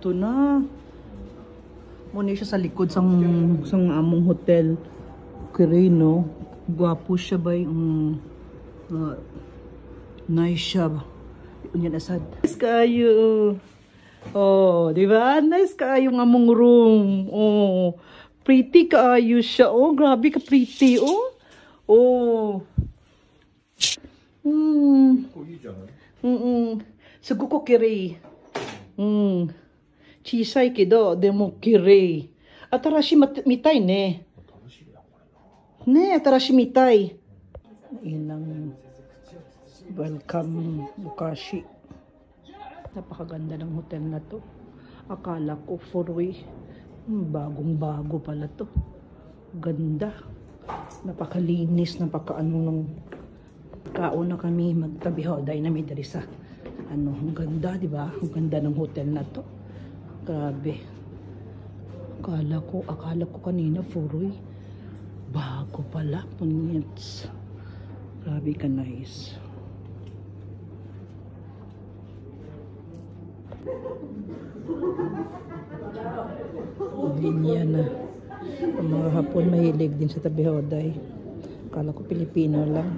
Ito na. Muna siya sa likod sang among hotel. Kiri, no? Gwapo siya ba yung nice siya. Unyan asad. Nice kayo. Oh, di ba? Nice kayo ng among room. Oh, pretty kayo siya. Oh, grabe ka pretty. Oh. Oh. Sugo ko kiri. Chisay kido, demo kiri. Atarashi mitai ne. Ne, atarashi mitai. Inang welcome Bukashi. Napakaganda ng hotel na to. Akala ko Furui. Bagong-bago pala to. Ganda. Napakalinis, napakaano nung kauna kami magtabi-hoday na may dari sa ano, ang ganda, di ba? Ang ganda ng hotel na to. Grabe. Akala ko kanina Furui. Bago pala. Punyets. Grabe ka nice. Linya na. Ang mga Hapon mahilig din sa tabi-hoday. Akala ko Pilipino lang.